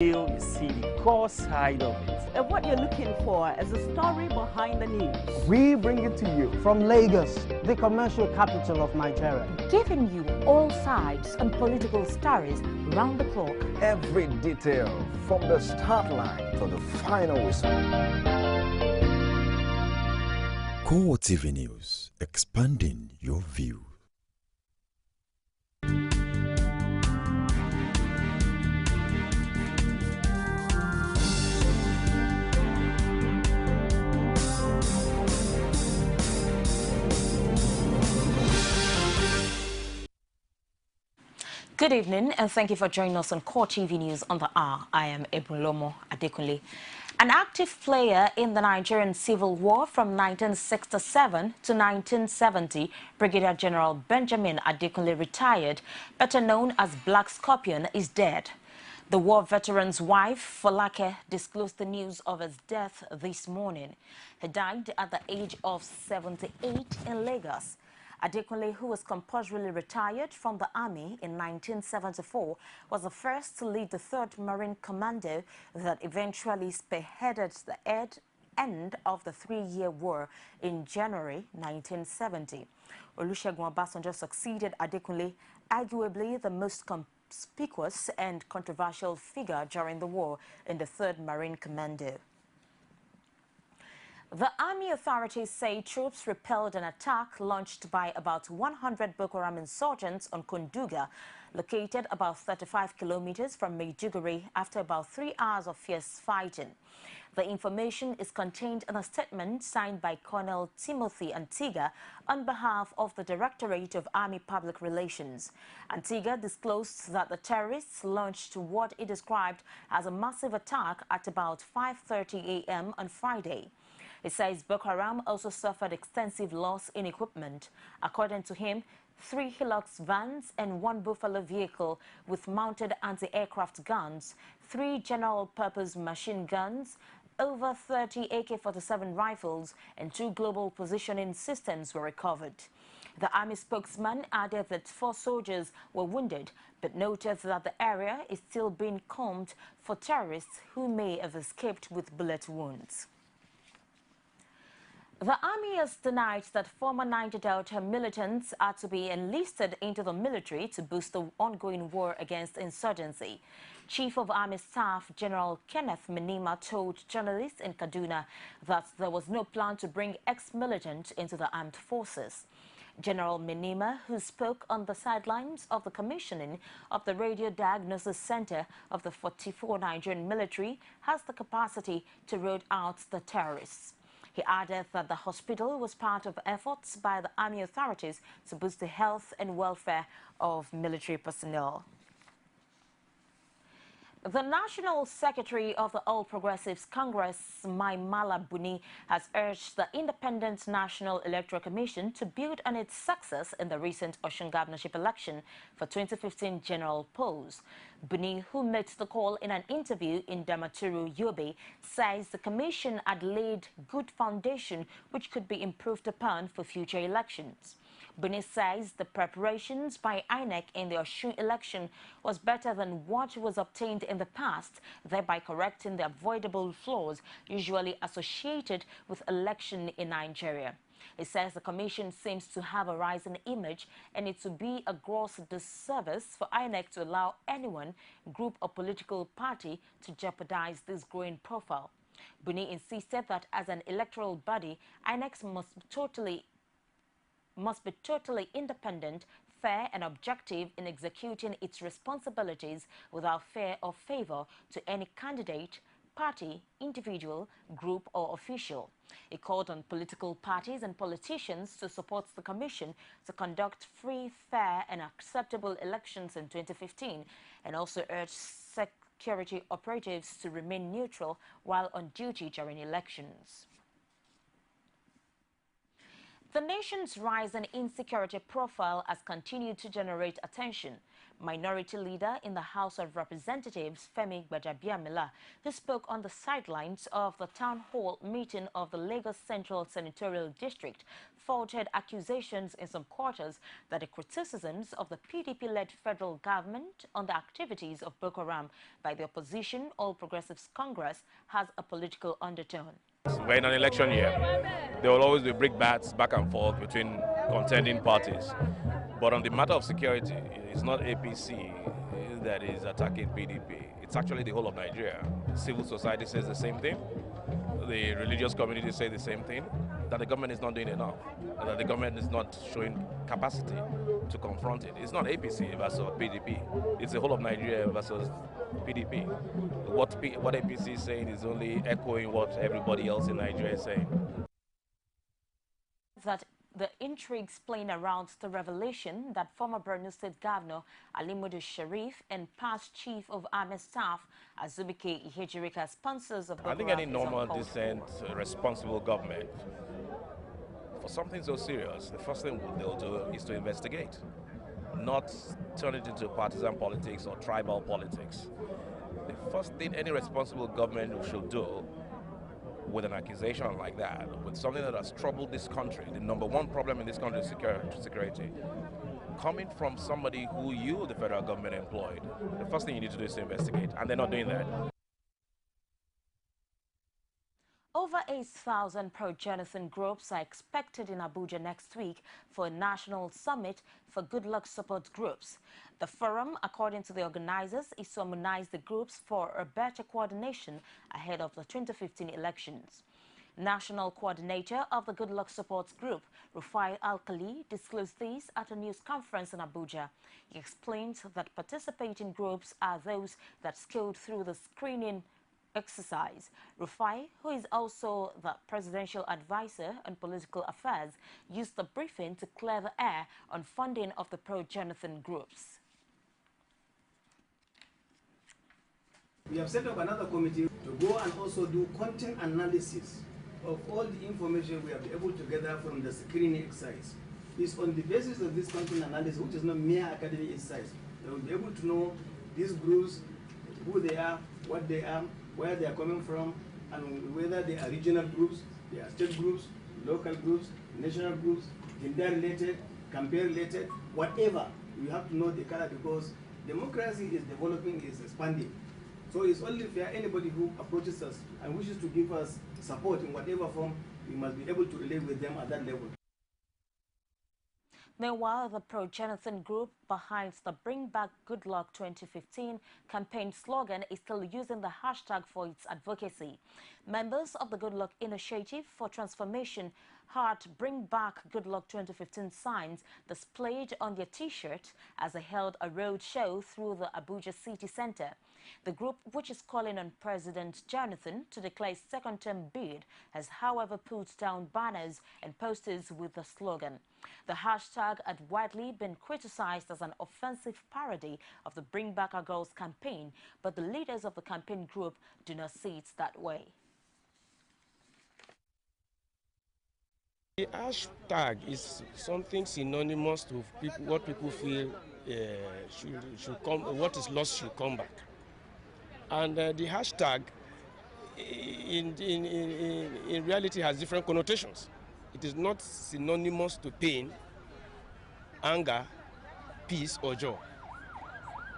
You see the core side of it. And what you're looking for is the story behind the news. We bring it to you from Lagos, the commercial capital of Nigeria. Giving you all sides and political stories round the clock. Every detail from the start line to the final whistle. CoreTV News, expanding your view. Good evening and thank you for joining us on CoreTV News on the hour. I am Ebolomo Adekunle. An active player in the Nigerian Civil War from 1967 to 1970, Brigadier General Benjamin Adekunle, retired, better known as Black Scorpion, is dead. The war veteran's wife, Folake, disclosed the news of his death this morning. He died at the age of 78 in Lagos. Adekunle, who was compulsorily retired from the army in 1974, was the first to lead the 3rd Marine Commando that eventually spearheaded the end of the 3-year war in January 1970. Olusegun Obasanjo succeeded Adekunle, arguably the most conspicuous and controversial figure during the war in the 3rd Marine Commando. The army authorities say troops repelled an attack launched by about 100 Boko Haram insurgents on Konduga, located about 35 kilometers from Maiduguri, after about 3 hours of fierce fighting. The information is contained in a statement signed by Colonel Timothy Antiga on behalf of the Directorate of Army Public Relations. Antiga disclosed that the terrorists launched what he described as a massive attack at about 5:30 a.m. on Friday. He says Boko Haram also suffered extensive loss in equipment. According to him, 3 Hilux vans and 1 Buffalo vehicle with mounted anti-aircraft guns, 3 general-purpose machine guns, over 30 AK-47 rifles, and 2 global positioning systems were recovered. The army spokesman added that 4 soldiers were wounded, but noted that the area is still being combed for terrorists who may have escaped with bullet wounds. The army has denied that former Niger Delta militants are to be enlisted into the military to boost the ongoing war against insurgency. Chief of Army Staff General Kenneth Menima told journalists in Kaduna that there was no plan to bring ex-militants into the armed forces. General Menima, who spoke on the sidelines of the commissioning of the Radio Diagnosis Center of the 44 Nigerian military, has the capacity to root out the terrorists. He added that the hospital was part of efforts by the army authorities to boost the health and welfare of military personnel. The National Secretary of the All Progressives Congress, Maimala Buni, has urged the Independent National Electoral Commission to build on its success in the recent Osun governorship election for 2015 general polls. Buni, who made the call in an interview in Damaturu, Yobe, says the commission had laid good foundation which could be improved upon for future elections. Buni says the preparations by INEC in the Osun election was better than what was obtained in the past, thereby correcting the avoidable flaws usually associated with election in Nigeria. He says the commission seems to have a rising image and it would be a gross disservice for INEC to allow anyone, group or political party to jeopardize this growing profile. Buni insisted that as an electoral body, INEC must be totally independent, fair and objective in executing its responsibilities without fear or favor to any candidate, party, individual, group or official. He called on political parties and politicians to support the commission to conduct free, fair and acceptable elections in 2015 and also urged security operatives to remain neutral while on duty during elections. The nation's rise in insecurity profile has continued to generate attention. Minority Leader in the House of Representatives, Femi Gbajabiamila, who spoke on the sidelines of the town hall meeting of the Lagos Central Senatorial District, faulted accusations in some quarters that the criticisms of the PDP-led federal government on the activities of Boko Haram by the opposition All Progressives Congress has a political undertone. We're in an election year. There will always be brickbats back and forth between contending parties. But on the matter of security, it's not APC that is attacking PDP. It's actually the whole of Nigeria. Civil society says the same thing. The religious community say the same thing, that the government is not doing enough, that the government is not showing capacity to confront it. It's not APC versus PDP. It's the whole of Nigeria versus PDP. What APC is saying is only echoing what everybody else in Nigeria is saying. That the intrigues playing around the revelation that former Borno State Governor Alimudu Sharif and past Chief of Army Staff Azubike Ihejirika sponsors of Boko Haram. I think any normal, decent, responsible government, for something so serious, the first thing they'll do is to investigate, not turn it into partisan politics or tribal politics. The first thing any responsible government should do with an accusation like that, with something that has troubled this country, the number one problem in this country is security, coming from somebody who you, the federal government, employed, the first thing you need to do is to investigate, and they're not doing that. Over 8,000 pro-Jonathan groups are expected in Abuja next week for a national summit for good luck support groups. The forum, according to the organizers, is to harmonize the groups for a better coordination ahead of the 2015 elections. National coordinator of the Good Luck Support Group, Rufai Alkali, disclosed this at a news conference in Abuja. He explained that participating groups are those that scaled through the screening exercise. Rufai, who is also the presidential advisor on political affairs, used the briefing to clear the air on funding of the pro-Jonathan groups. We have set up another committee to go and also do content analysis of all the information we have been able to gather from the screening exercise. It's on the basis of this content analysis, which is not mere academic exercise, that we'll be able to know these groups, who they are, what they are, where they are coming from, and whether they are regional groups, they are state groups, local groups, national groups, gender-related, campaign-related, whatever. We have to know the color because democracy is developing, is expanding. So it's only fair anybody who approaches us and wishes to give us support in whatever form, we must be able to relate with them at that level. Meanwhile, the pro-Jonathan group behind the Bring Back Good Luck 2015 campaign slogan is still using the hashtag for its advocacy. Members of the Good Luck Initiative for Transformation had Bring Back Good Luck 2015 signs displayed on their T-shirt as they held a road show through the Abuja city center. The group, which is calling on President Jonathan to declare his second-term bid, has however put down banners and posters with the slogan. The hashtag had widely been criticized as an offensive parody of the Bring Back Our Girls campaign, but the leaders of the campaign group do not see it that way. The hashtag is something synonymous to people, what people feel should come, what is lost should come back. And the hashtag in reality has different connotations. It is not synonymous to pain, anger, peace, or joy.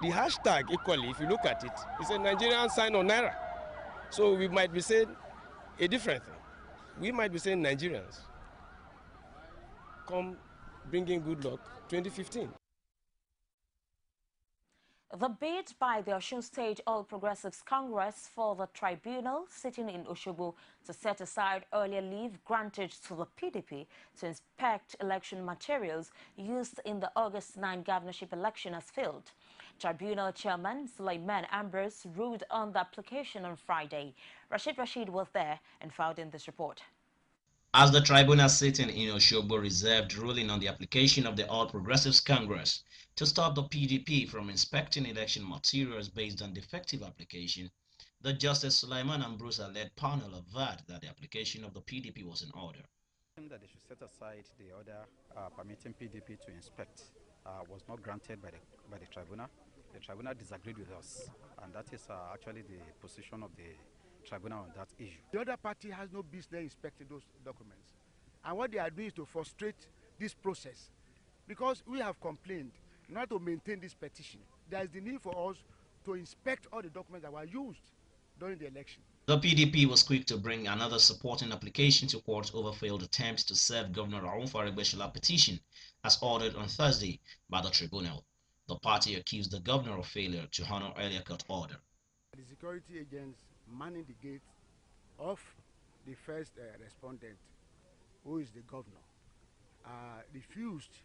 The hashtag equally, if you look at it, is a Nigerian sign on Naira. So we might be saying a different thing. We might be saying Nigerians, come bringing good luck 2015. The bid by the Osun State All Progressives Congress for the tribunal sitting in Osogbo to set aside earlier leave granted to the PDP to inspect election materials used in the August 9 governorship election has failed. Tribunal Chairman Sulaiman Ambrose ruled on the application on Friday. Rashid was there and filed in this report. As the tribunal sitting in Osogbo reserved ruling on the application of the All Progressives Congress to stop the PDP from inspecting election materials based on defective application, the Justice Sulaiman Ambrose-led panel averred that the application of the PDP was in order. That they should set aside the order permitting PDP to inspect was not granted by the tribunal. The tribunal disagreed with us, and that is actually the position of the tribunal on that issue. The other party has no business inspecting those documents, and what they are doing is to frustrate this process, because we have complained in order to maintain this petition. There is the need for us to inspect all the documents that were used during the election. The PDP was quick to bring another supporting application to court over failed attempts to serve Governor Rauf Aregbesola petition as ordered on Thursday by the tribunal. The party accused the governor of failure to honor earlier court order. The security agents manning the gate of the first respondent, who is the governor, refused,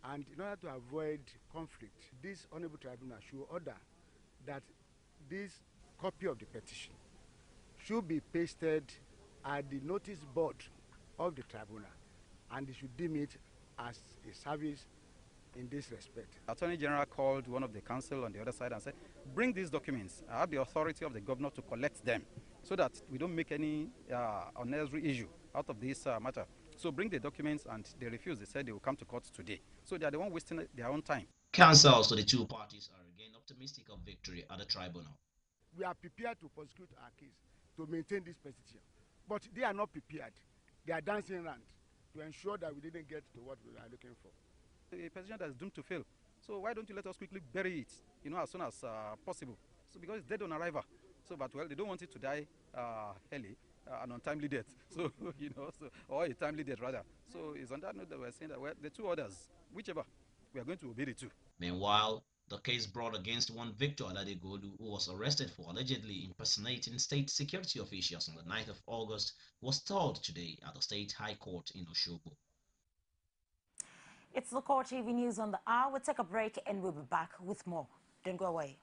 and in order to avoid conflict, this honorable tribunal should order that this copy of the petition should be pasted at the notice board of the tribunal, and they should deem it as a service in this respect. Attorney General called one of the council on the other side and said, bring these documents. I have the authority of the governor to collect them so that we don't make any unnecessary issue out of this matter. So bring the documents, and they refused. They said they will come to court today. So they are the one wasting their own time. Counsels to the two parties are again optimistic of victory at the tribunal. We are prepared to prosecute our case to maintain this petition, but they are not prepared. They are dancing around to ensure that we didn't get to what we are looking for. A petition that is doomed to fail. So why don't you let us quickly bury it, as soon as possible? So because it's dead on arrival. So, but well, they don't want it to die early, an untimely death. So, or a timely death rather. So it's on that note that we're saying that the two orders, whichever, we are going to obey the two. Meanwhile, the case brought against one Victor Aladegolu, who was arrested for allegedly impersonating state security officials on the 9th of August, was stalled today at the State High Court in Osogbo. It's the CoreTV News on the hour. We'll take a break and we'll be back with more. Don't go away.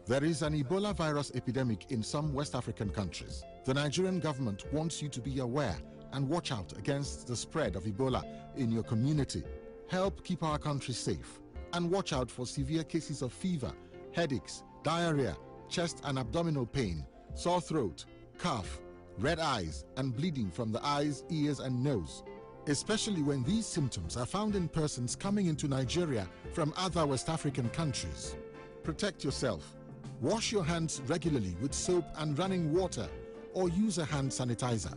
There is an Ebola virus epidemic in some West African countries. The Nigerian government wants you to be aware and watch out against the spread of Ebola in your community. Help keep our country safe, and watch out for severe cases of fever, headaches, diarrhea, chest and abdominal pain, sore throat, cough, red eyes, and bleeding from the eyes, ears, and nose, especially when these symptoms are found in persons coming into Nigeria from other West African countries. Protect yourself. Wash your hands regularly with soap and running water, or use a hand sanitizer.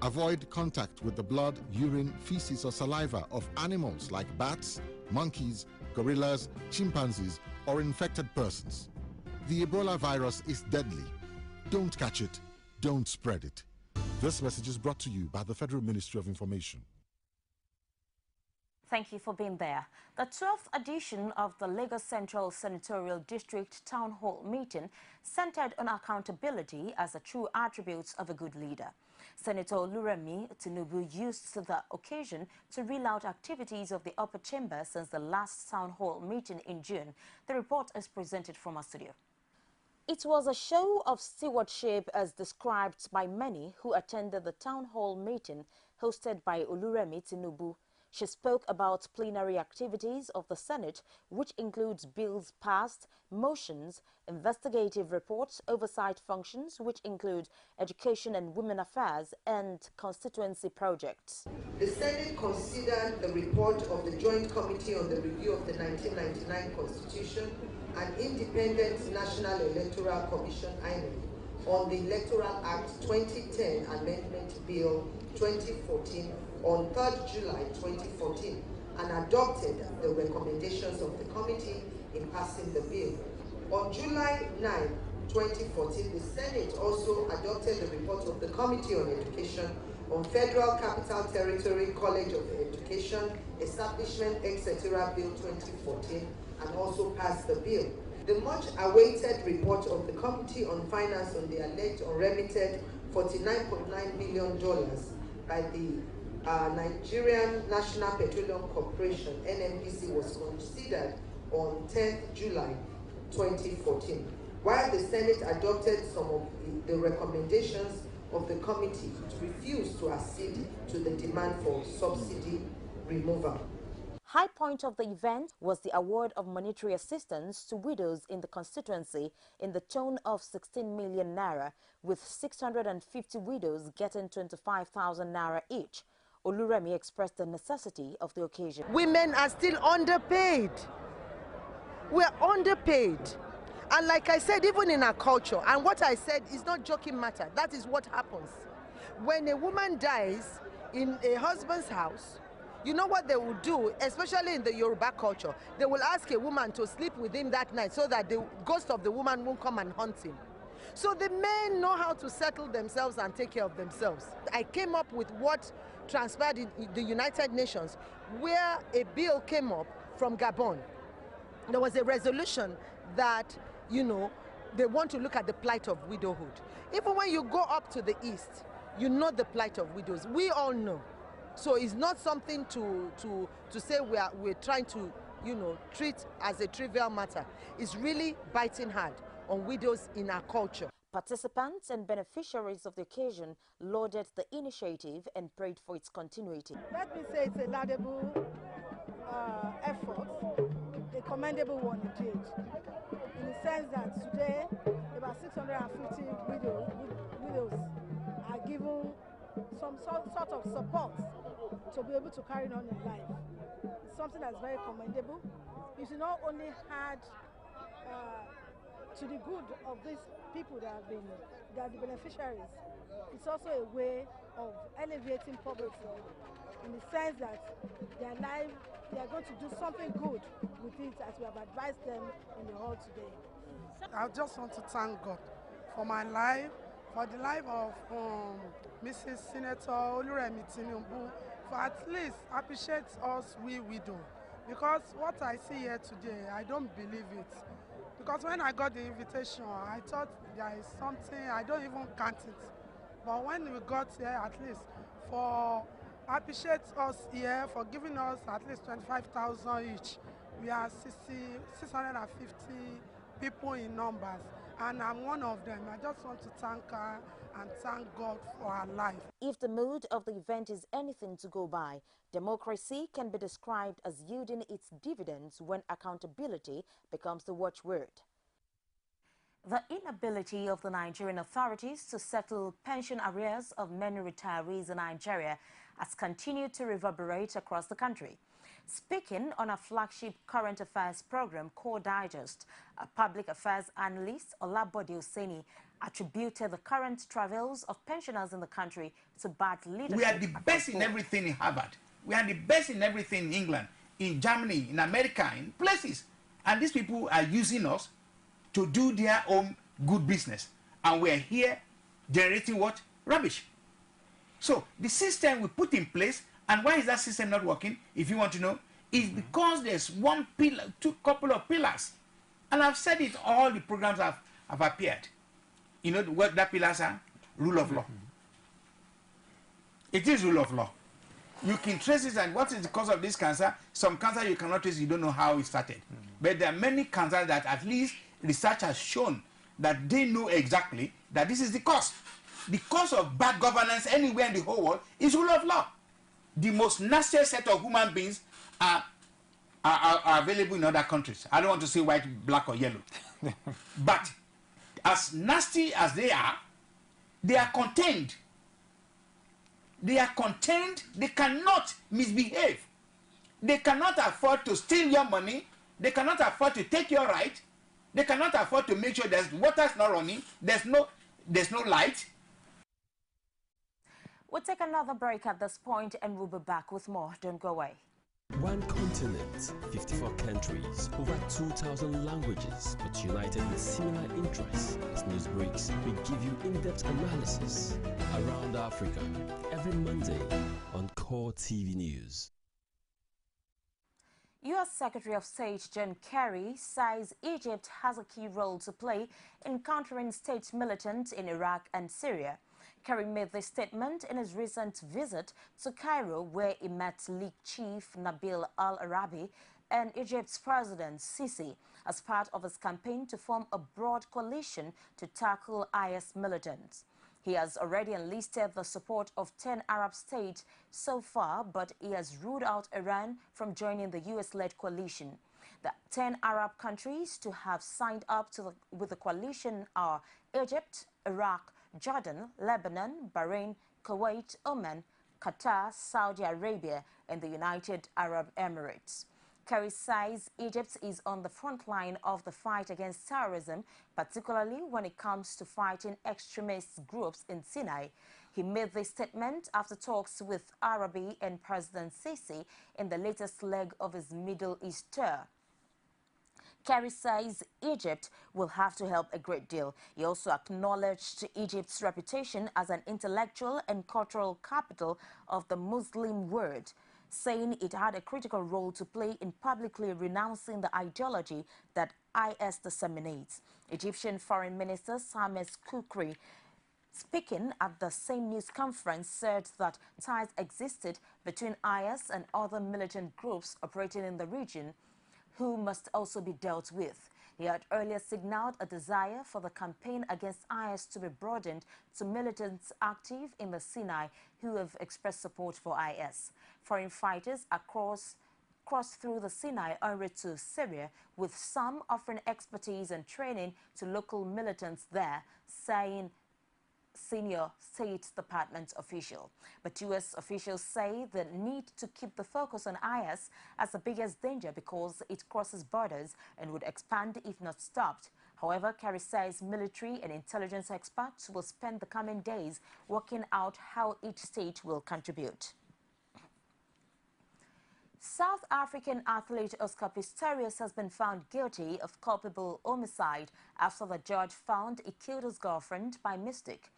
Avoid contact with the blood, urine, feces, or saliva of animals like bats, monkeys, gorillas, chimpanzees, or infected persons. The Ebola virus is deadly. Don't catch it. Don't spread it. This message is brought to you by the Federal Ministry of Information. Thank you for being there. The 12th edition of the Lagos Central Senatorial District Town Hall meeting centered on accountability as the true attributes of a good leader. Senator Oluremi Tinubu used the occasion to reel out activities of the upper chamber since the last town hall meeting in June. The report is presented from our studio. It was a show of stewardship as described by many who attended the town hall meeting hosted by Oluremi Tinubu. She spoke about plenary activities of the Senate, which includes bills passed, motions, investigative reports, oversight functions, which include education and women affairs, and constituency projects. The Senate considered the report of the Joint Committee on the Review of the 1999 Constitution and Independent National Electoral Commission (INEC) on the Electoral Act 2010 Amendment Bill 2014 on 3rd July 2014 and adopted the recommendations of the committee in passing the bill. On July 9, 2014, the Senate also adopted the report of the Committee on Education on Federal Capital Territory College of Education Establishment, etc. Bill 2014 and also passed the bill. The much-awaited report of the Committee on Finance on the alleged unremitted $49.9 million by the Nigerian National Petroleum Corporation, NNPC, was considered on 10th July 2014. While the Senate adopted some of the recommendations of the committee, it refused to accede to the demand for subsidy removal. High point of the event was the award of monetary assistance to widows in the constituency in the tone of 16 million naira, with 650 widows getting 25,000 naira each. Oluremi expressed the necessity of the occasion. Women are still underpaid. We're underpaid. And like I said, even in our culture, and what I said is not joking matter, that is what happens. When a woman dies in a husband's house, you know what they will do, especially in the Yoruba culture? They will ask a woman to sleep with him that night so that the ghost of the woman won't come and haunt him. So the men know how to settle themselves and take care of themselves. I came up with what transpired in the United Nations, where a bill came up from Gabon. There was a resolution that, you know, they want to look at the plight of widowhood. Even when you go up to the east, you know the plight of widows. We all know. So it's not something to say we're trying to, you know, treat as a trivial matter. It's really biting hard on widows in our culture. Participants and beneficiaries of the occasion lauded the initiative and prayed for its continuity. Let me say it's a laudable effort, a commendable one indeed, in the sense that today about 650 widows are given some sort of support to be able to carry on in life. It's something that's very commendable. You should not only add to the good of these people that are the beneficiaries. It's also a way of elevating poverty in the sense that their life, they are going to do something good with it, as we have advised them in the hall today. I just want to thank God for my life, for the life of Mrs. Senator Oluremi Tinubu, for at least appreciate us, we widow. Because what I see here today, I don't believe it. Because when I got the invitation, I thought there is something, I don't even count it. But when we got here, at least, for appreciate us here, for giving us at least 25,000 each. We are 650 people in numbers, and I'm one of them. I just want to thank her and thank God for her life. If the mood of the event is anything to go by, democracy can be described as yielding its dividends when accountability becomes the watchword. The inability of the Nigerian authorities to settle pension arrears of many retirees in Nigeria has continued to reverberate across the country. Speaking on a flagship current affairs program, Core Digest, a public affairs analyst, Olabode Oseni, attributed the current travails of pensioners in the country to bad leadership. We are the best in everything in Harvard. We are the best in everything in England, in Germany, in America, in places. And these people are using us to do their own good business. And we are here generating what? Rubbish. So the system we put in place, and why is that system not working, if you want to know, is because there's one pillar, couple of pillars. And I've said it, all the programs have appeared. You know what that pillars are? Rule of law. It is rule of law. You can trace it, and what is the cause of this cancer? Some cancer you cannot trace, you don't know how it started. But there are many cancers that at least research has shown that they know exactly that this is the cause. The cause of bad governance anywhere in the whole world is rule of law. The most nastiest set of human beings are available in other countries. I don't want to say white, black, or yellow. But as nasty as they are contained. They are contained. They cannot misbehave. They cannot afford to steal your money. They cannot afford to take your right. They cannot afford to make sure there's water's not running. There's no light. We'll take another break at this point and we'll be back with more. Don't go away. One continent, 54 countries, over 2,000 languages, but united with similar interests. As news breaks, we give you in-depth analysis around Africa every Monday on CoreTV News. U.S. Secretary of State John Kerry says Egypt has a key role to play in countering state militants in Iraq and Syria. Kerry made this statement in his recent visit to Cairo, where he met League Chief Nabil al-Arabi and Egypt's President Sisi as part of his campaign to form a broad coalition to tackle IS militants. He has already enlisted the support of 10 Arab states so far, but he has ruled out Iran from joining the U.S.-led coalition. The 10 Arab countries to have signed up with the coalition are Egypt, Iraq, Jordan, Lebanon, Bahrain, Kuwait, Oman, Qatar, Saudi Arabia, and the United Arab Emirates. Kerry says Egypt is on the front line of the fight against terrorism, particularly when it comes to fighting extremist groups in Sinai. He made this statement after talks with Arabi and President Sisi in the latest leg of his Middle East tour. Kerry says Egypt will have to help a great deal. He also acknowledged Egypt's reputation as an intellectual and cultural capital of the Muslim world, saying it had a critical role to play in publicly renouncing the ideology that IS disseminates. Egyptian Foreign Minister Sames Kukri, speaking at the same news conference, said that ties existed between IS and other militant groups operating in the region, who must also be dealt with. He had earlier signaled a desire for the campaign against IS to be broadened to militants active in the Sinai who have expressed support for IS. Foreign fighters crossed through the Sinai en route to Syria, with some offering expertise and training to local militants there, saying senior State Department official. But U.S. officials say the need to keep the focus on IS as the biggest danger because it crosses borders and would expand if not stopped. However, Kerry says military and intelligence experts will spend the coming days working out how each state will contribute. South African athlete Oscar Pistorius has been found guilty of culpable homicide after the judge found he killed his girlfriend by mistake.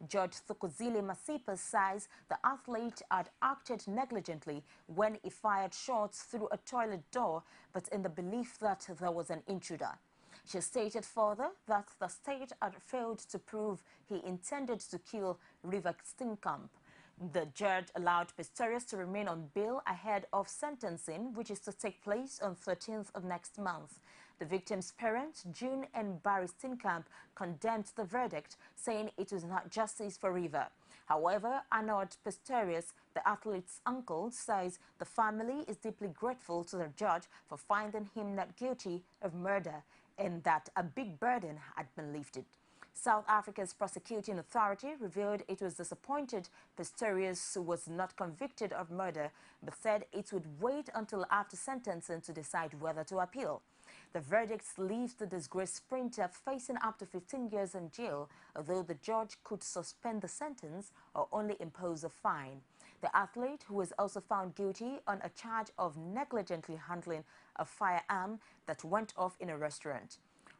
Judge Thukozile Masipa says the athlete had acted negligently when he fired shots through a toilet door, but in the belief that there was an intruder. She stated further that the state had failed to prove he intended to kill River Steenkamp. The judge allowed Pistorius to remain on bail ahead of sentencing, which is to take place on 13th of next month. The victim's parents, June and Barry Steenkamp, condemned the verdict, saying it was not justice for River. However, Arnold Pistorius, the athlete's uncle, says the family is deeply grateful to the judge for finding him not guilty of murder and that a big burden had been lifted. South Africa's prosecuting authority revealed it was disappointed Pistorius was not convicted of murder, but said it would wait until after sentencing to decide whether to appeal. The verdict leaves the disgraced sprinter facing up to 15 years in jail, although the judge could suspend the sentence or only impose a fine. The athlete, who was also found guilty on a charge of negligently handling a firearm that went off in a restaurant.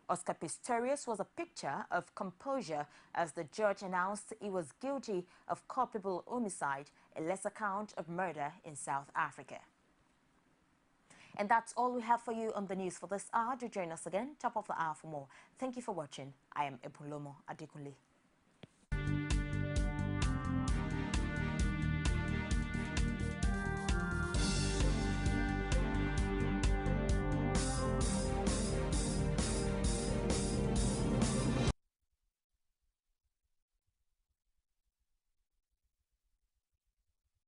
Oscar Pistorius was a picture of composure as the judge announced he was guilty of culpable homicide, a lesser count of murder in South Africa. And that's all we have for you on the news for this hour. Do join us again, top of the hour for more. Thank you for watching. I am Ebulomo Adekunle.